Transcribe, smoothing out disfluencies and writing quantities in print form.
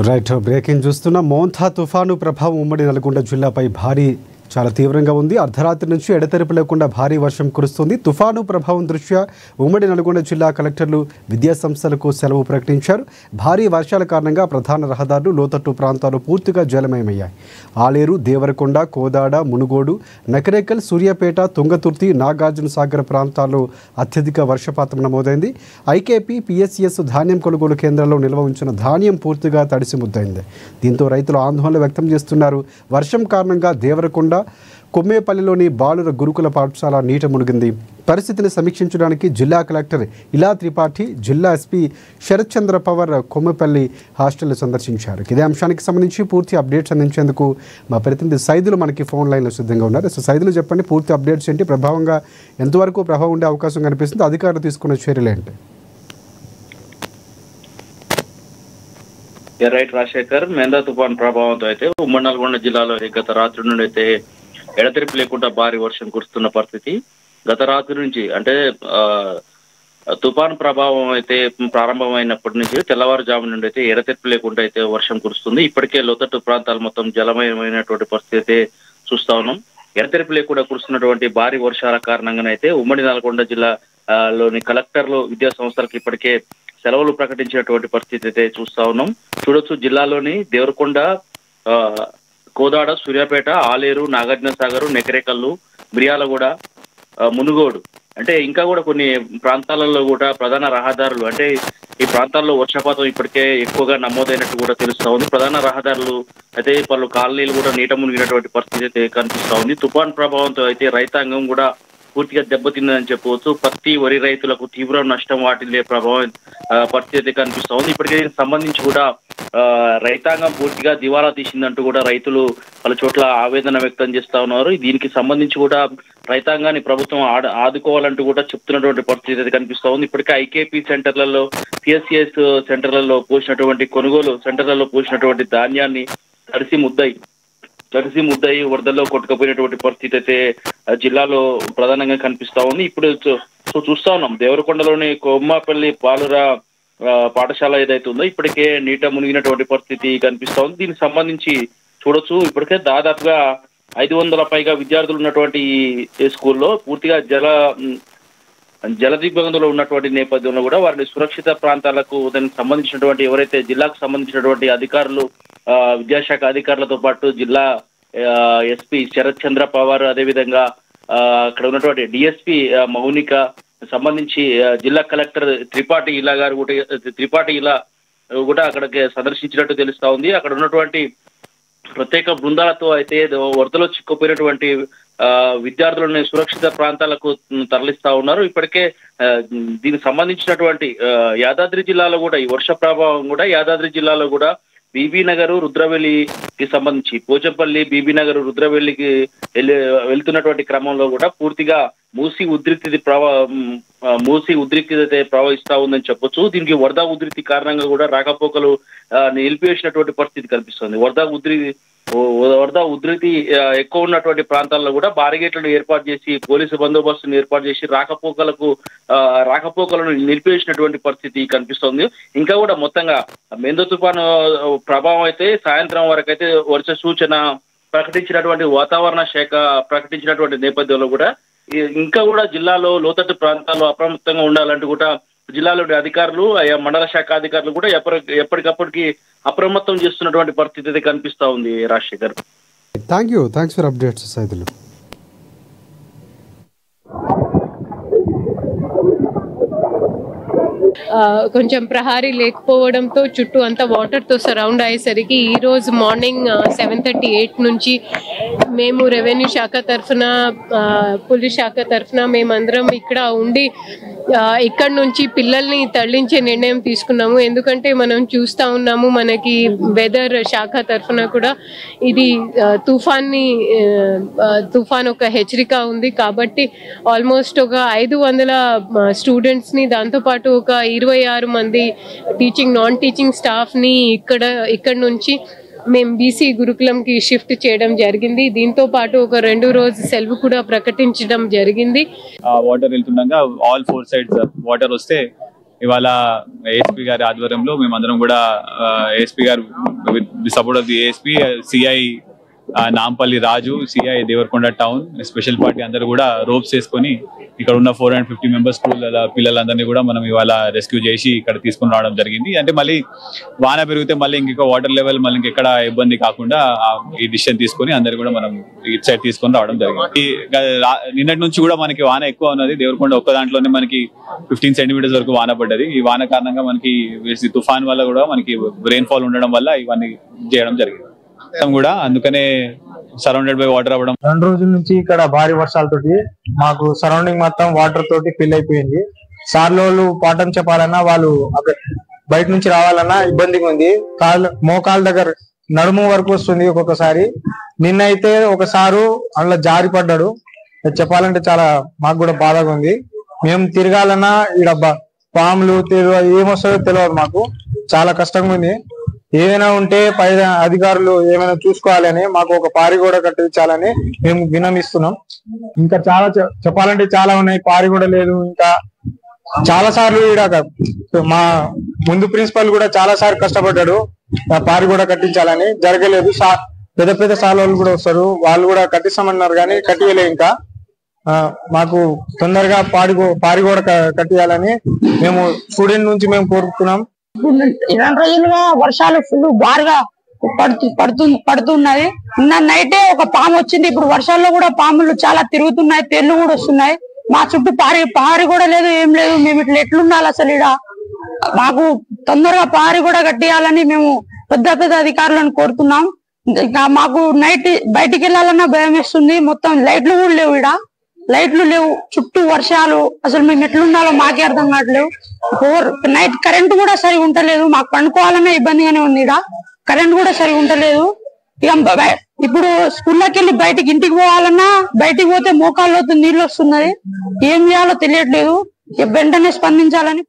Right breaking చూస్తున్న Montha తుఫాను ప్రభావం ఉమ్మడి నల్గొండ జిల్లాపై చాలా తీవ్రంగా ఉంది. అర్ధరాత్రి నుంచి ఎడతెరిపి లేకుండా భారీ వర్షం కురుస్తుంది. తుఫాను ప్రభావం దృష్ట్యా ఉమ్మడి నల్గొండ జిల్లా కలెక్టర్లు విద్యా సంస్థలకు సెలవు ప్రకటించారు. భారీ వర్షాల కారణంగా ప్రధాన రహదారులు లోతట్టు ప్రాంతాలు పూర్తిగా జలమయమయ్యాయి. ఆలేరు, దేవరకొండ, కోదాడ, మునుగోడు, నకరేకల్, సూర్యాపేట, తుంగతుర్తి, నాగార్జున సాగర్ ప్రాంతాల్లో అత్యధిక వర్షపాతం నమోదైంది. ఐకేపీ, పిఎస్సిఎస్ ధాన్యం కొనుగోలు కేంద్రాల్లో నిల్వ ఉంచిన ధాన్యం పూర్తిగా తడిసి ముద్దైంది. దీంతో రైతులు ఆందోళన వ్యక్తం చేస్తున్నారు. వర్షం కారణంగా దేవరకొండ, కొమ్మేపల్లిలోని బాలుర గురుకుల పాఠశాల నీట మునిగింది. పరిస్థితిని సమీక్షించడానికి జిల్లా కలెక్టర్ ఇలా త్రిపాఠి, జిల్లా ఎస్పీ శరత్ చంద్ర పవర్ కొమ్మేపల్లి హాస్టల్ సందర్శించారు. ఇదే అంశానికి సంబంధించి పూర్తి అప్డేట్స్ అందించేందుకు మా ప్రతినిధి సైదులు మనకి ఫోన్ లైన్లో సిద్ధంగా ఉన్నారు. సో సైదులు చెప్పండి, పూర్తి అప్డేట్స్ ఏంటి, ఎంతవరకు ప్రభావం ఉండే అవకాశం కనిపిస్తుంది, అధికారులు తీసుకున్న చర్యలు ఏంటి? రైట్ రాజశేఖర్, మెందా తుఫాన్ ప్రభావంతో అయితే ఉమ్మడి నల్గొండ జిల్లాలో గత రాత్రి నుండి అయితే ఎడతెరిపి లేకుండా భారీ వర్షం కురుస్తున్న పరిస్థితి. గత రాత్రి నుంచి అంటే తుఫాన్ ప్రభావం అయితే ప్రారంభమైనప్పటి నుంచి తెల్లవారుజాము నుండి అయితే ఎడతెరిపి లేకుండా అయితే వర్షం కురుస్తుంది. ఇప్పటికే లోతట్టు ప్రాంతాలు మొత్తం జలమయమైనటువంటి పరిస్థితి అయితే చూస్తా ఉన్నాం. ఎడతెరిపి లేకుండా కురుస్తున్నటువంటి భారీ వర్షాల కారణంగానైతే ఉమ్మడి నల్గొండ జిల్లాలోని కలెక్టర్లు విద్యా సంస్థలకు ఇప్పటికే సెలవులు ప్రకటించినటువంటి పరిస్థితి అయితే చూస్తా ఉన్నాం. చూడొచ్చు, జిల్లాలోని దేవరకొండ, కోదాడ, సూర్యాపేట, ఆలేరు, నాగార్జున సాగర్, నెకరేకల్లు, మిర్యాలగూడ, మునుగోడు అంటే ఇంకా కూడా కొన్ని ప్రాంతాలలో కూడా ప్రధాన రహదారులు అంటే ఈ ప్రాంతాల్లో వర్షపాతం ఇప్పటికే ఎక్కువగా నమోదైనట్టు కూడా తెలుస్తా ఉంది. ప్రధాన రహదారులు అయితే పలు కాలనీలు కూడా నీట మునిగినటువంటి పరిస్థితి అయితే కనిపిస్తా ఉంది. తుఫాన్ ప్రభావంతో అయితే రైతాంగం కూడా పూర్తిగా దెబ్బతిందని చెప్పవచ్చు. పత్తి, వరి రైతులకు తీవ్ర నష్టం వాటిల్లే ప్రభావం పరిస్థితి కనిపిస్తా ఉంది. ఇప్పటికే దీనికి సంబంధించి కూడా రైతాంగం పూర్తిగా దివాలా తీసిందంటూ కూడా రైతులు పలు చోట్ల ఆవేదన వ్యక్తం చేస్తా ఉన్నారు. దీనికి సంబంధించి కూడా రైతాంగాన్ని ప్రభుత్వం ఆదుకోవాలంటూ కూడా చెప్తున్నటువంటి పరిస్థితి అయితే కనిపిస్తా ఉంది. ఇప్పటికే ఐకేపీ సెంటర్లలో, పిఎస్సిఎస్ సెంటర్లలో పోసినటువంటి కొనుగోలు సెంటర్లలో పోసినటువంటి ధాన్యాన్ని తడిసి ముద్దయి వరదల్లో కొట్టుకుపోయినటువంటి పరిస్థితి అయితే జిల్లాలో ప్రధానంగా కనిపిస్తా ఉంది. ఇప్పుడు చూస్తా ఉన్నాం, దేవరకొండలోని కొమ్మపల్లి బాలుర పాఠశాల ఏదైతే ఉందో ఇప్పటికే నీట మునిగినటువంటి పరిస్థితి కనిపిస్తా ఉంది. దీనికి సంబంధించి చూడొచ్చు, ఇప్పటికే దాదాపుగా 500 పైగా విద్యార్థులు ఉన్నటువంటి ఈ స్కూల్లో పూర్తిగా జలదిగ్బంధంలో ఉన్నటువంటి నేపథ్యంలో కూడా వారిని సురక్షిత ప్రాంతాలకు దానికి సంబంధించినటువంటి ఎవరైతే జిల్లాకు సంబంధించినటువంటి అధికారులు, విద్యాశాఖ అధికారులతో పాటు జిల్లా ఎస్పీ శరత్ చంద్ర పవార్, అదేవిధంగా అక్కడ ఉన్నటువంటి డిఎస్పీ మౌనిక సంబంధించి జిల్లా కలెక్టర్ త్రిపాఠి ఇలా కూడా అక్కడికి సందర్శించినట్టు తెలుస్తా ఉంది. అక్కడ ఉన్నటువంటి ప్రత్యేక బృందాలతో అయితే వరదలో చిక్కుపోయినటువంటి విద్యార్థులను సురక్షిత ప్రాంతాలకు తరలిస్తా ఉన్నారు. ఇప్పటికే దీనికి సంబంధించినటువంటి యాదాద్రి జిల్లాలో కూడా ఈ వర్ష ప్రభావం కూడా యాదాద్రి జిల్లాలో కూడా బీబీనగర్, రుద్రవెల్లికి సంబంధించి పోచంపల్లి, బీబీనగర్, రుద్రవెల్లికి వెళ్తున్నటువంటి క్రమంలో కూడా పూర్తిగా మూసీ ఉధృతి అయితే ప్రవహిస్తా ఉందని చెప్పొచ్చు. దీనికి వరద ఉధృతి కారణంగా కూడా రాకపోకలు నిలిపివేసినటువంటి పరిస్థితి కనిపిస్తుంది. వరద ఉధృతి ఎక్కువ ఉన్నటువంటి ప్రాంతాల్లో కూడా బారిగేట్లను ఏర్పాటు చేసి, పోలీసు బందోబస్తును ఏర్పాటు చేసి రాకపోకలను నిలిపివేసినటువంటి పరిస్థితి కనిపిస్తుంది. ఇంకా కూడా మొత్తంగా మెందా తుఫాను ప్రభావం అయితే సాయంత్రం వరకు అయితే వర్ష సూచన ప్రకటించినటువంటి వాతావరణ శాఖ ప్రకటించినటువంటి నేపథ్యంలో కూడా ఇంకా కూడా జిల్లాలో లోతట్టు ప్రాంతాల్లో అప్రమత్తంగా ఉండాలంటూ కూడా జిల్లాలోని అధికారులు, మండల శాఖ అధికారులు కూడా ఎప్పటికప్పటికి అప్రమత్తం చేస్తున్నటువంటి పరిస్థితి అయితే కనిపిస్తా ఉంది. Rajasekhar, thanks for updates Saidulu. కొంచెం ప్రహారీ లేకపోవడంతో చుట్టూ అంతా వాటర్తో సరౌండ్ అయ్యేసరికి ఈరోజు మార్నింగ్ 7:38 నుంచి మేము రెవెన్యూ శాఖ తరఫున, పోలీస్ శాఖ తరఫున మేమందరం ఇక్కడ ఉండి ఇక్కడ నుంచి పిల్లల్ని తరలించే నిర్ణయం తీసుకున్నాము. ఎందుకంటే మనం చూస్తూ ఉన్నాము, మనకి వెదర్ శాఖ తరఫున కూడా ఇది తుఫాన్ ఒక హెచ్చరిక ఉంది. కాబట్టి ఆల్మోస్ట్ ఒక 500 స్టూడెంట్స్ని, దాంతోపాటు ఒక 26 మంది నాన్ టీచింగ్ స్టాఫ్ని ఇక్కడ నుంచి మేము బీసీ గురుకులంకి షిఫ్ట్ చేయడం జరిగింది. దీంతో పాటు ఒక 2 రోజు సెలవు కూడా ప్రకటించడం జరిగింది. వాటర్ వెళ్తుండగా ఆల్ 4 సైడ్స్ వాటర్ వస్తే ఇవాళ ఏఎస్పీ గారి ఆధ్వర్యంలో మేమందరం కూడా ఏఎస్పీ గారు support of the ASP CI Nampally Raju, CI Devarakonda town special party అందరూ కూడా రోప్స్ వేసుకొని ఇక్కడ ఉన్న 450 మెంబర్స్ స్కూల్ పిల్లలందరినీ కూడా మనం ఇవాళ రెస్క్యూ చేసి ఇక్కడ తీసుకుని రావడం జరిగింది. అంటే మళ్ళీ వాన పెరిగితే మళ్ళీ ఇంకొక వాటర్ లెవెల్ మళ్ళీ ఇంకెక్కడ ఇబ్బంది కాకుండా ఈ డిసిషన్ తీసుకొని అందరు కూడా మనం ఇటు సైడ్ తీసుకొని రావడం జరిగింది. నిన్నటి నుంచి కూడా మనకి వాన ఎక్కువ ఉన్నది. దేవరకొండ ఒక్క దాంట్లోనే మనకి 15 సెంటీమీటర్స్ వరకు వాన పడ్డది. ఈ వాన కారణంగా మనకి తుఫాన్ వల్ల కూడా మనకి రెయిన్ ఫాల్ ఉండడం వల్ల ఇవన్నీ చేయడం జరిగింది కూడా. అందుకనే సరౌండెడ్ బై వాటర్ అవ్వడం. 2 రోజుల నుంచి ఇక్కడ భారీ వర్షాలతోటి మాకు సరౌండింగ్ మొత్తం వాటర్ తోటి ఫిల్ అయిపోయింది. సార్లు పాఠం చెప్పాలన్నా వాళ్ళు బయట నుంచి రావాలన్నా ఇబ్బందిగా ఉంది. మోకాళ్ళ దగ్గర నడుము వరకు వస్తుంది ఒక్కొక్కసారి. నిన్న అయితే ఒకసారి అందులో జారి పడ్డాడు. చెప్పాలంటే చాలా మాకు కూడా బాధగా ఉంది. మేము తిరగాలన్నా ఈడ పాములు ఏమొస్తాయో తెలియదు. మాకు చాలా కష్టంగా ఉంది. ఏదైనా ఉంటే పై అధికారులు ఏమైనా చూసుకోవాలని, మాకు ఒక పారి కూడా కట్టించాలని మేము విన్నవిస్తున్నాం. ఇంకా చాలా చెప్పాలంటే చాలా ఉన్నాయి. పారి కూడా లేదు. ఇంకా చాలా సార్లు మా ముందు ప్రిన్సిపల్ కూడా చాలా సార్లు కష్టపడ్డాడు పారి కూడా కట్టించాలని, జరగలేదు. పెద్ద పెద్ద సార్లు కూడా వస్తారు, వాళ్ళు కూడా కట్టిస్తామన్నారు కానీ కట్టియలే. ఇంకా మాకు తొందరగా పారి కూడా కట్టియాలని మేము స్టూడెంట్ నుంచి మేము కోరుతున్నాం. 2 రోజులుగా వర్షాలు ఫుల్ భారీగా పడుతున్నాయి. నిన్న నైటే ఒక పాము వచ్చింది. ఇప్పుడు వర్షాల్లో కూడా పాములు చాలా తిరుగుతున్నాయి, తెల్లు కూడా వస్తున్నాయి. మా చుట్టూ పారి కూడా లేదు, ఏం లేదు. మేము ఇట్లా ఎట్లుండాలి అసలు? ఇడ మాకు తొందరగా పారి కూడా కట్టియాలని మేము పెద్ద పెద్ద అధికారులను కోరుతున్నాం. ఇంకా మాకు నైట్ బయటికి వెళ్ళాలన్నా భయం వేస్తుంది. మొత్తం లైట్లు కూడా లేవు, ఇడ లైట్లు లేవు, చుట్టూ వర్షాలు. అసలు మేము ఎట్లుండాలో మాకే అర్థం కావట్లేవు. నైట్ కరెంట్ కూడా సరిగా ఉంటలేదు. మాకు పండుకోవాలన్నా ఇబ్బందిగానే ఉంది. ఇడ కరెంట్ కూడా సరిగా ఉంటలేదు. ఇక ఇప్పుడు స్కూల్లోకి వెళ్ళి బయటికి ఇంటికి పోవాలన్నా బయటికి పోతే మోకాళ్ళతో నీళ్ళు వస్తున్నది. ఏం చేయాలో తెలియట్లేదు. వెంటనే స్పందించాలని